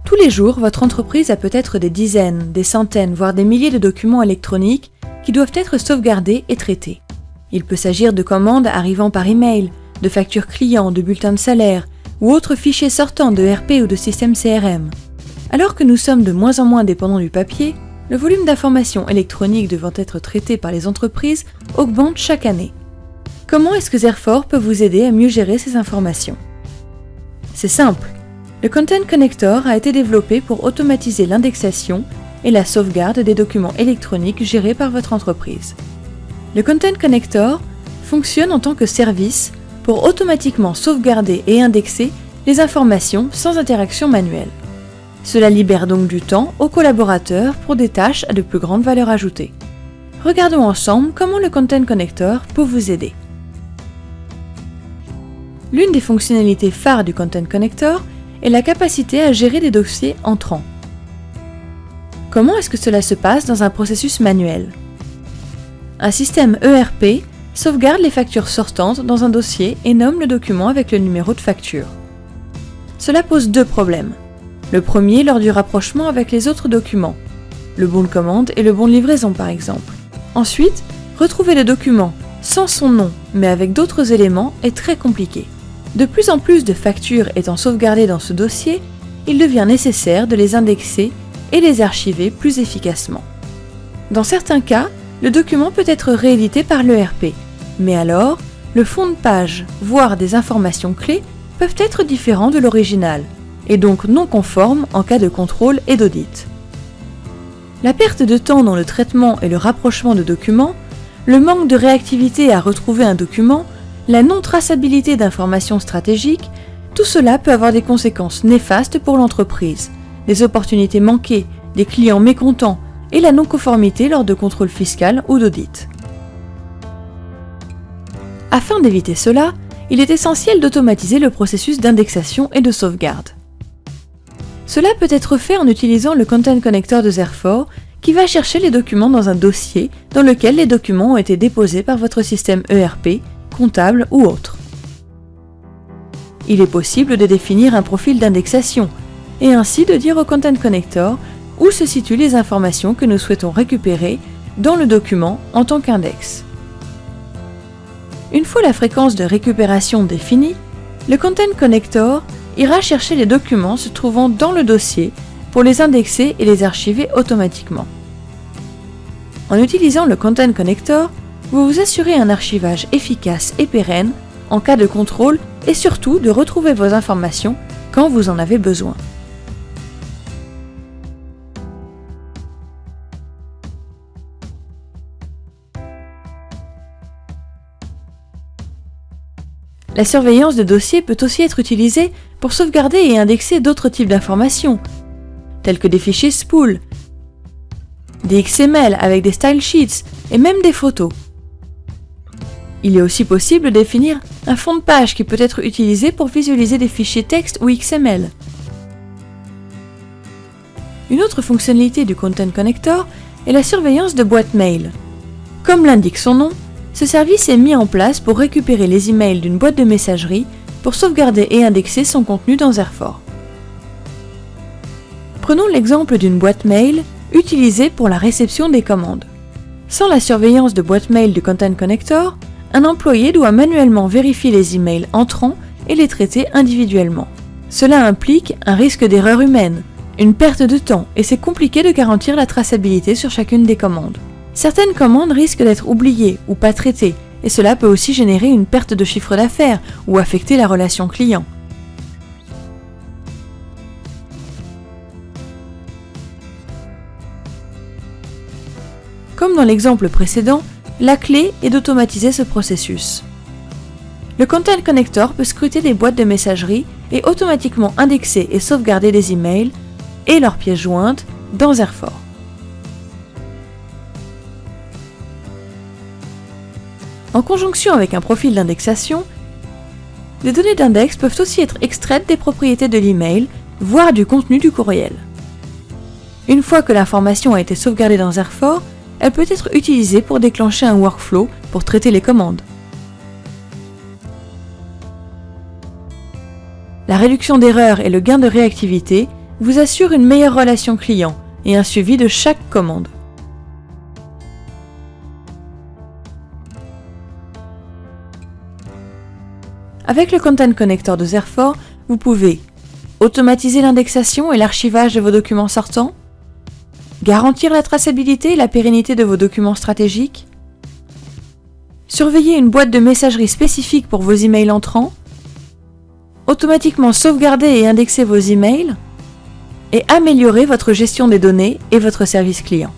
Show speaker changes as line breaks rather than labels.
Tous les jours, votre entreprise a peut-être des dizaines, des centaines, voire des milliers de documents électroniques qui doivent être sauvegardés et traités. Il peut s'agir de commandes arrivant par email, de factures clients, de bulletins de salaire ou autres fichiers sortants de RP ou de système CRM. Alors que nous sommes de moins en moins dépendants du papier, le volume d'informations électroniques devant être traitées par les entreprises augmente chaque année. Comment est-ce que Zerfor peut vous aider à mieux gérer ces informations ? C'est simple. Le Content Connector a été développé pour automatiser l'indexation et la sauvegarde des documents électroniques gérés par votre entreprise. Le Content Connector fonctionne en tant que service pour automatiquement sauvegarder et indexer les informations sans interaction manuelle. Cela libère donc du temps aux collaborateurs pour des tâches à de plus grande valeur ajoutée. Regardons ensemble comment le Content Connector peut vous aider. L'une des fonctionnalités phares du Content Connector est la capacité à gérer des dossiers entrants. Comment est-ce que cela se passe dans un processus manuel ? Un système ERP sauvegarde les factures sortantes dans un dossier et nomme le document avec le numéro de facture. Cela pose deux problèmes. Le premier lors du rapprochement avec les autres documents, le bon de commande et le bon de livraison par exemple. Ensuite, retrouver le document sans son nom mais avec d'autres éléments est très compliqué. De plus en plus de factures étant sauvegardées dans ce dossier, il devient nécessaire de les indexer et les archiver plus efficacement. Dans certains cas, le document peut être réédité par l'ERP, mais alors, le fond de page, voire des informations clés, peuvent être différents de l'original, et donc non conformes en cas de contrôle et d'audit. La perte de temps dans le traitement et le rapprochement de documents, le manque de réactivité à retrouver un document, la non-traçabilité d'informations stratégiques, tout cela peut avoir des conséquences néfastes pour l'entreprise, des opportunités manquées, des clients mécontents et la non-conformité lors de contrôle fiscal ou d'audit. Afin d'éviter cela, il est essentiel d'automatiser le processus d'indexation et de sauvegarde. Cela peut être fait en utilisant le Content Connector de Zerfor qui va chercher les documents dans un dossier dans lequel les documents ont été déposés par votre système ERP, comptable ou autre. Il est possible de définir un profil d'indexation et ainsi de dire au Content Connector où se situent les informations que nous souhaitons récupérer dans le document en tant qu'index. Une fois la fréquence de récupération définie, le Content Connector ira chercher les documents se trouvant dans le dossier pour les indexer et les archiver automatiquement. En utilisant le Content Connector, vous vous assurez un archivage efficace et pérenne en cas de contrôle et surtout de retrouver vos informations quand vous en avez besoin. La surveillance de dossiers peut aussi être utilisée pour sauvegarder et indexer d'autres types d'informations, tels que des fichiers spool, des XML avec des style sheets et même des photos. Il est aussi possible de définir un fond de page qui peut être utilisé pour visualiser des fichiers texte ou XML. Une autre fonctionnalité du Content Connector est la surveillance de boîtes mail. Comme l'indique son nom, ce service est mis en place pour récupérer les emails d'une boîte de messagerie pour sauvegarder et indexer son contenu dans Zerfor. Prenons l'exemple d'une boîte mail utilisée pour la réception des commandes. Sans la surveillance de boîte mail du Content Connector, un employé doit manuellement vérifier les emails entrants et les traiter individuellement. Cela implique un risque d'erreur humaine, une perte de temps et c'est compliqué de garantir la traçabilité sur chacune des commandes. Certaines commandes risquent d'être oubliées ou pas traitées et cela peut aussi générer une perte de chiffre d'affaires ou affecter la relation client. Comme dans l'exemple précédent, la clé est d'automatiser ce processus. Le Content Connector peut scruter des boîtes de messagerie et automatiquement indexer et sauvegarder des emails et leurs pièces jointes dans Zerfor. En conjonction avec un profil d'indexation, les données d'index peuvent aussi être extraites des propriétés de l'email, voire du contenu du courriel. Une fois que l'information a été sauvegardée dans Zerfor, elle peut être utilisée pour déclencher un workflow pour traiter les commandes. La réduction d'erreurs et le gain de réactivité vous assure une meilleure relation client et un suivi de chaque commande. Avec le Content Connector de Zerfor, vous pouvez automatiser l'indexation et l'archivage de vos documents sortants, garantir la traçabilité et la pérennité de vos documents stratégiques, surveiller une boîte de messagerie spécifique pour vos emails entrants, automatiquement sauvegarder et indexer vos emails, et améliorer votre gestion des données et votre service client.